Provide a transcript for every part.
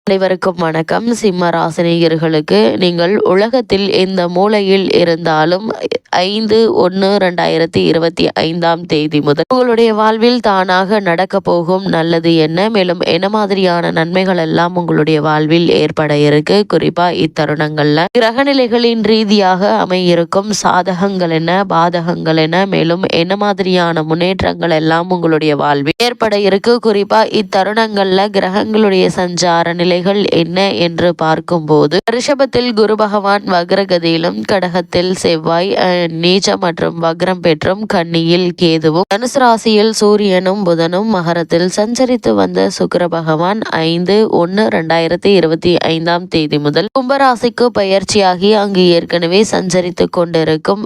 அனைவருக்கும் வணக்கம். சிம்ம ராசினியர்களுக்கு நீங்கள் உலகத்தில் எந்த மூலையில் இருந்தாலும் 5/1/2025 முதல் உங்களுடைய வாழ்வில் தானாக நடக்க போகும் நல்லது என்ன, மேலும் என்ன மாதிரியான நன்மைகள் எல்லாம் உங்களுடைய வாழ்வில் ஏற்பட இருக்கு, குறிப்பா இத்தருணங்கள்ல கிரகநிலைகளின் ரீதியாக அமையிருக்கும் சாதகங்கள் என்ன, பாதகங்கள் என்ன, மேலும் என்ன மாதிரியான முன்னேற்றங்கள் எல்லாம் உங்களுடைய வாழ்வில் ஏற்பட இருக்கு, குறிப்பா இத்தருணங்கள்ல கிரகங்களுடைய சஞ்சார நிலைகள் என்ன என்று பார்க்கும்போது ரிஷபத்தில் குரு பகவான் வக்ரகதியிலும், கடகத்தில் செவ்வாய் நீச்சம் மற்றும் வக்ரம் பெற்றும், கன்னியில் கேதுவும், தனுசு ராசியில் சூரியனும் புதனும், மகரத்தில் சஞ்சரித்து வந்த சுக்கிர பகவான் 5/1/2025 முதல் கும்பராசிக்கு பயிற்சியாகி அங்கு ஏற்கனவே சஞ்சரித்து கொண்டிருக்கும்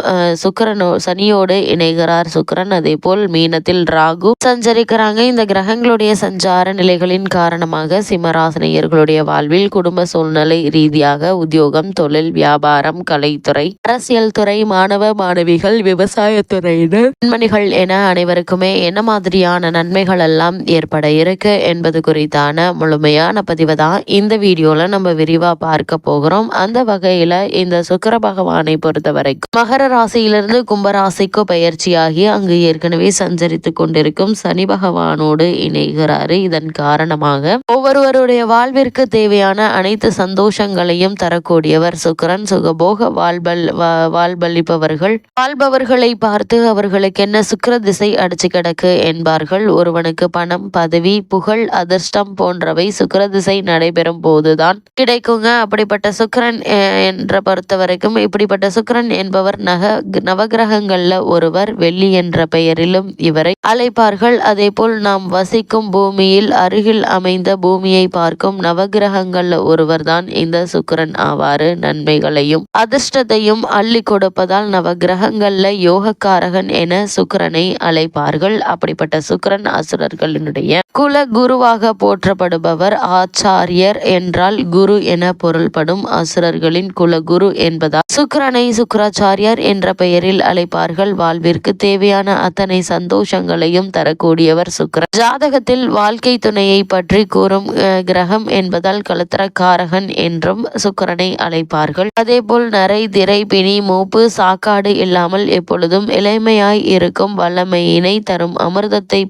சனியோடு இணைகிறார் சுக்கிரன். அதே போல் மீனத்தில் ராகு சஞ்சரிக்கிறாங்க. இந்த கிரகங்களுடைய சஞ்சார நிலைகளின் காரணமாக சிம்மராசினியர்களுடைய வாழ்வில் குடும்ப சூழ்நிலை ரீதியாக உத்தியோகம், தொழில், வியாபாரம், கலைத்துறை, அரசியல் துறை, மாணவ மாணவிகள், விவசாயத்துறையினர், பெண்மணிகள் என அனைவருக்குமே என்ன மாதிரியான நன்மைகள் எல்லாம் ஏற்பட இருக்கு என்பது குறித்தான முழுமையான பதிவை தான் இந்த வீடியோல நம்ம விரிவா பார்க்க போகிறோம். அந்த வகையில இந்த சுக்கிர பகவானை பொறுத்த வரைக்கும் மகர ராசியிலிருந்து கும்பராசிக்கு பயிற்சியாகி அங்கு ஏற்கனவே சஞ்சரித்து கொண்டிருக்கும் சனி பகவானோடு இணைகிறாரு. இதன் காரணமாக ஒவ்வொருவருடைய வாழ்விற்கு தேவையான அனைத்து சந்தோஷங்களையும் தரக்கூடியவர் சுக்கிரன். சுகபோக வாழ்பவர்களை பார்த்து அவர்களுக்கு என்ன சுக்கிர திசை அடிச்சு கிடக்கு என்பார்கள். ஒருவனுக்கு பணம், பதவி, புகழ், அதிர்ஷ்டம் போன்றவை சுக்கிர திசை நடைபெறும் போதுதான் கிடைக்குங்க. அப்படிப்பட்ட சுக்கிரன் என்ற பொறுத்த வரைக்கும் இப்படிப்பட்ட சுக்கிரன் என்பவர் நவகிரகங்கள்ல ஒருவர். வெள்ளி என்ற பெயரிலும் இவரை அழைப்பார்கள். அதே போல் நாம் வசிக்கும் பூமியில் அருகில் அமைந்த பூமியை பார்க்கும் நவகிரகங்கள்ல ஒருவர் தான் இந்த சுக்கிரன் ஆவாரு. நன்மைகளையும் அதிர்ஷ்டத்தையும் அள்ளி கொடுப்பதால் நவகிரகங்கள்ல யோகக்காரகன் என சுக்கிரனை அழைப்பார்கள். அப்படிப்பட்ட சுக்கிரன் அசுரர்களினுடைய குல குருவாக போற்றப்படுபவர். ஆச்சாரியர் என்றால் குரு என பொருள்படும். அசுரர்களின் குலகுரு என்பதால் சுக்கிரனை சுக்கிராச்சாரியர் என்ற பெயரில் அழைப்பார்கள். வாழ்விற்கு தேவையான அத்தனை சந்தோஷங்களையும் தரக்கூடியவர் சுக்கிரன். ஜாதகத்தில் வாழ்க்கை துணையை பற்றி கூறும் கிரகம் என்பதால் கலத்திரக்காரகன் என்றும் சுக்கிரனை அழைப்பார்கள். அதே போல் நரை, திரை, பிணி, மூப்பு, சாக்காடு இல்லாமல் எப்பொழுதும் இளமையாய் இருக்கும் வல்லமையினை தரும் அமிர்தத்தை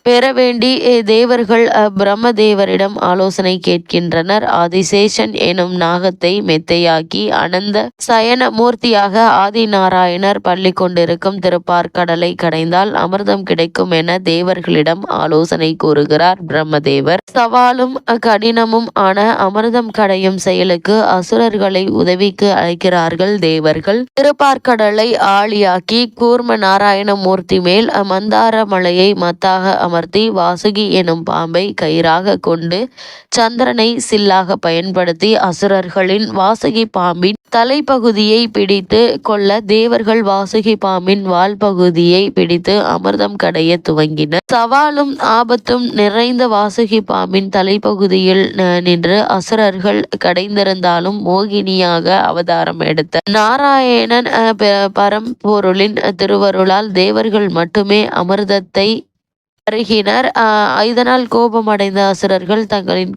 பெற வேண்டி தேவர்கள் பிரம்மதேவரிடம் ஆலோசனை கேட்கின்றனர். ஆதிசேஷன் எனும் நாகத்தை மெத்தையாக்கி அனந்த சயன மூர்த்தியாக ஆதிநாராயணர் பள்ளி கொண்டிருக்கும் திருப்பார்கடலை கடைந்தால் அமிர்தம் கிடைக்கும் என தேவர்களிடம் ஆலோசனை கூறுகிறார் பிரம்மதேவர். சவாலும் கடினமும் ஆன அமிர்தம் கடையும் செயலுக்கு அசுரர்களை உதவிக்கு அழைக்கிறார்கள் தேவர்கள். திருப்பார்கடலை ஆளியாக்கி கூர்ம நாராயணமூர்த்தி மேல் மந்தார மலையை மத்தாக அமர்த்தி வாசுகி எனும் பாம்பை கயிறாக கொண்டு சந்திரனை சில்லாக பயன்படுத்தி அசுரர்களின் வாசுகி பாம்பின் தலைப்பகுதியை பிடித்து கொள்ள தேவர்கள் வாசுகி பாம்பின் வால் பகுதியை பிடித்து அமிர்தம் கடைய துவங்கினர். சவாலும் ஆபத்தும் நிறைந்த வாசுகி பாம்பின் தலைப்பகுதியில் நின்று அசுரர்கள் கடைந்திருந்தாலும் மோகினியாக அவதாரம் எடுத்த நாராயணன் பரம்பொருளின் திருவருளால் தேவர்கள் மட்டுமே அமிர்தத்தை அருகினர். இதனால் கோபமடைந்த அசுரர்கள் தங்களின்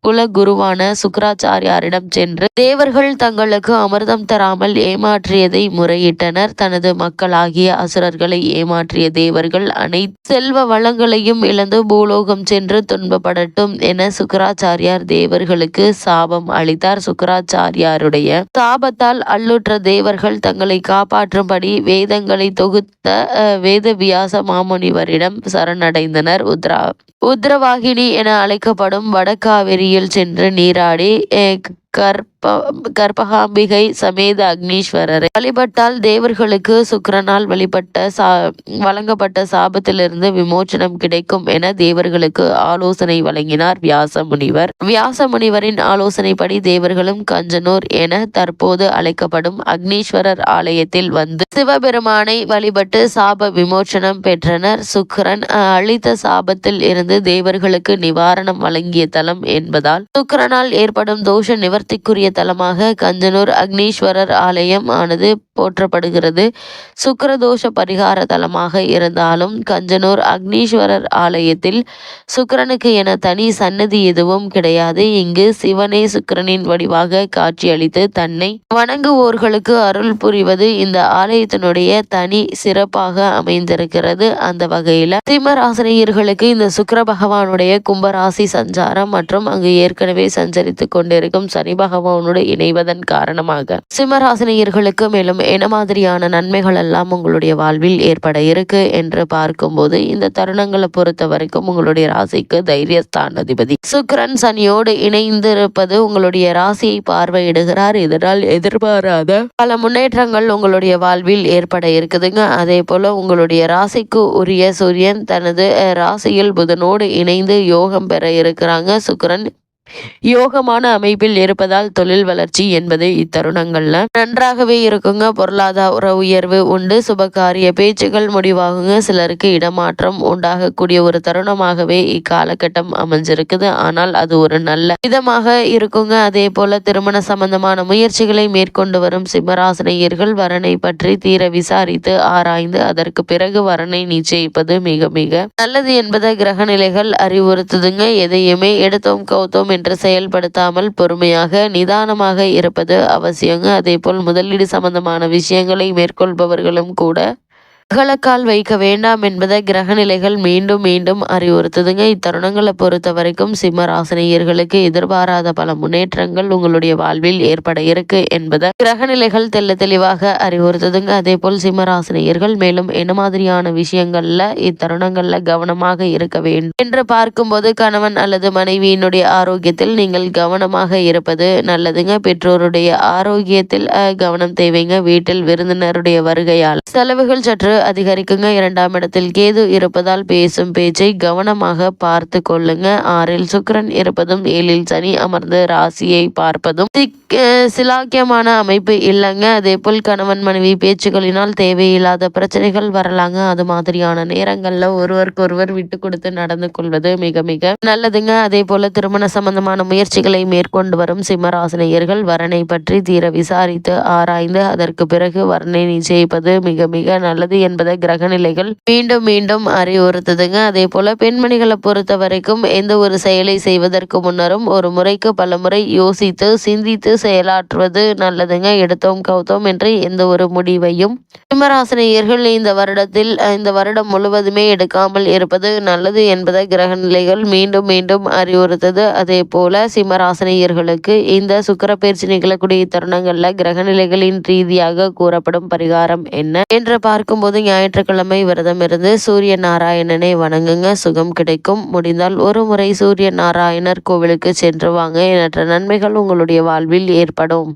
குலகுருவான சுக்கிராச்சாரியாரிடம் சென்று தேவர்கள் தங்களுக்கு அமிர்தம் தராமல் ஏமாற்றியதை முறையிட்டனர். தனது மக்களாகிய அசுரர்களை ஏமாற்றிய தேவர்கள் அனைத்து செல்வ வளங்களையும் இழந்து பூலோகம் சென்று துன்பப்படட்டும் என சுக்கிராச்சாரியார் தேவர்களுக்கு சாபம் அளித்தார். சுக்கிராச்சாரியாருடைய சாபத்தால் அல்லுற்ற தேவர்கள் தங்களை காப்பாற்றும்படி வேதங்களை தொகுத்த வேத வியாச மாமுனிவரிடம் சரணடைந்தனர். உத்ரவாகினி என அழைக்கப்படும் வடகாவிரியில் சென்று நீராடி கற்பகாம்பிகை சமேத அக்னீஸ்வரரை வழிபட்டால் தேவர்களுக்கு சுக்கிரனால் வழங்கப்பட்ட சாபத்திலிருந்து விமோச்சனம் கிடைக்கும் என தேவர்களுக்கு ஆலோசனை வழங்கினார் வியாசமுனிவர். வியாசமுனிவரின் ஆலோசனைப்படி தேவர்களும் கஞ்சனூர் என தற்போது அழைக்கப்படும் அக்னீஸ்வரர் ஆலயத்தில் வந்து சிவபெருமானை வழிபட்டு சாப விமோச்சனம் பெற்றனர். சுக்கிரன் அளித்த சாபத்தில் இருந்து தேவர்களுக்கு நிவாரணம் வழங்கிய தலம் என்பதால் சுக்கிரனால் ஏற்படும் தோஷ நிவர்த்திக்குரிய தலமாக கஞ்சனூர் அக்னீஸ்வரர் ஆலயம் ஆனது போற்றப்படுகிறது. சுக்கிரதோஷ பரிகார தலமாக இருந்தாலும் கஞ்சனூர் அக்னீஸ்வரர் ஆலயத்தில் சுக்கிரனுக்கு என தனி சன்னதி எதுவும் கிடையாது. இங்கு சிவனே சுக்கிரனின் வடிவாக காட்சியளித்து தன்னை வணங்குவோர்களுக்கு அருள் புரிவது இந்த ஆலயத்தினுடைய தனி சிறப்பாக அமைந்திருக்கிறது. அந்த வகையில சிம்மராசினியர்களுக்கு இந்த சுக்கிர பகவானுடைய கும்பராசி சஞ்சாரம் மற்றும் அங்கு ஏற்கனவே சஞ்சரித்து கொண்டிருக்கும் சனி பகவானோடு இணைவதன் காரணமாக சிம்மராசினியர்களுக்கு மேலும் என்ன மாதிரியான நன்மைகள் எல்லாம் உங்களுடைய வாழ்வில் ஏற்பட இருக்கு என்று பார்க்கும்போது இந்த தருணங்களை பொறுத்த வரைக்கும் உங்களுடைய ராசிக்கு தைரியஸ்தானாதிபதி சுக்கிரன் சனியோடு இணைந்திருப்பது உங்களுடைய ராசியை பார்வையிடுகிறார். இதனால் எதிர்பாராத பல முன்னேற்றங்கள் உங்களுடைய வாழ்வில் ஏற்பட இருக்குதுங்க. அதே போல உங்களுடைய ராசிக்கு உரிய சூரியன் தனது ராசியில் புதனோடு இணைந்து யோகம் பெற இருக்கிறாங்க. சுக்கிரன் யோகமான அமைப்பில் இருப்பதால் தொழில் வளர்ச்சி என்பது இத்தருணங்கள்ல நன்றாகவே இருக்குங்க. பொருளாதார உயர்வு உண்டு. சுபகாரிய பேச்சுகள் முடிவாகுங்க. சிலருக்கு இடமாற்றம் உண்டாகக்கூடிய ஒரு தருணமாகவே இக்காலகட்டம் அமைஞ்சிருக்குது. ஆனால் அது ஒரு நல்ல விதமாக இருக்குங்க. அதே போல திருமண சம்பந்தமான முயற்சிகளை மேற்கொண்டு வரும் சிம்மராசினியர்கள் வரனை பற்றி தீர விசாரித்து ஆராய்ந்து அதற்கு பிறகு வரனை நிச்சயிப்பது மிக மிக நல்லது என்பதை கிரக நிலைகள் அறிவுறுத்துதுங்க. எதையுமே எடுத்தோம் கவுத்தோம் என்று செயல்படுத்தாமல் பொறுமையாக நிதானமாக இருப்பது அவசியங்க. அதே போல் முதலீடு சம்பந்தமான விஷயங்களை மேற்கொள்பவர்களும் கூட அகலக்கால் வைக்க வேண்டாம் என்பதை கிரக நிலைகள் மீண்டும் மீண்டும் அறிவுறுத்துதுங்க. இத்தருணங்களை பொறுத்த வரைக்கும் சிம்ம ராசினியர்களுக்கு எதிர்பாராத பல முன்னேற்றங்கள் உங்களுடைய வாழ்வில் ஏற்பட இருக்கு என்பதை கிரக நிலைகள் தெல்ல தெளிவாக அறிவுறுத்துதுங்க. அதே போல் சிம்ம ராசினியர்கள் மேலும் என்ன மாதிரியான விஷயங்கள்ல இத்தருணங்கள்ல கவனமாக இருக்க வேண்டும் என்று பார்க்கும்போது கணவன் அல்லது மனைவியினுடைய ஆரோக்கியத்தில் நீங்கள் கவனமாக இருப்பது நல்லதுங்க. பெற்றோருடைய ஆரோக்கியத்தில் கவனம் தேவைங்க. வீட்டில் விருந்தினருடைய வருகையால் செலவுகள் சற்று அதிகரிக்குங்க. 2ஆம் இடத்தில் கேது இருப்பதால் பேசும் பேச்சை கவனமாக பார்த்து கொள்ளுங்க. 6இல் சுக்கிரன் இருப்பதும் 7இல் சனி அமர்ந்து ராசியை பார்ப்பதும் சிலாக்கியமான அமைப்பு இல்லைங்க. அதே போல் கணவன் மனைவி பேச்சுகளினால் தேவையில்லாத பிரச்சனைகள் வரலாங்க. அது மாதிரியான நேரங்கள்ல ஒருவருக்கொருவர் விட்டு கொடுத்து நடந்து கொள்வது மிக மிக நல்லதுங்க. அதே போல திருமண சம்பந்தமான முயற்சிகளை மேற்கொண்டு வரும் சிம்மராசினியர்கள் வரனை பற்றி தீர விசாரித்து ஆராய்ந்து அதற்கு பிறகு வரனை நிச்சயிப்பது மிக மிக நல்லது என்பதை கிரக நிலைகள் மீண்டும் மீண்டும் அறிவுறுத்துதுங்க. அதே போல பெண்மணிகளை பொறுத்த வரைக்கும் எந்த ஒரு செயலை செய்வதற்கு முன்னரும் ஒரு முறைக்கு பல முறை யோசித்து சிந்தித்து செயலாற்றுவது நல்லதுங்க. எடுத்தோம் கவுத்தோம் என்று எந்த ஒரு முடிவையும் சிம்மராசினியர்கள் இந்த வருடம் முழுவதுமே எடுக்காமல் இருப்பது நல்லது என்பதை கிரக நிலைகள் மீண்டும் மீண்டும் அறிவுறுத்தது. அதே போல சிம்மராசினியர்களுக்கு இந்த சுக்கிர பயிற்சி நிகழக்கூடிய தருணங்கள்ல கிரக நிலைகளின் ரீதியாக கூறப்படும் பரிகாரம் என்ன என்று பார்க்கும்போது ஞாயிற்றுக்கிழமை விரதம் இருந்து சூரிய நாராயணனை வணங்குங்க. சுகம் கிடைக்கும். முடிந்தால் ஒரு முறை சூரிய நாராயணர் கோவிலுக்கு சென்று வாங்க. எண்ணற்ற நன்மைகள் உங்களுடைய வாழ்வில் ஏற்படும்.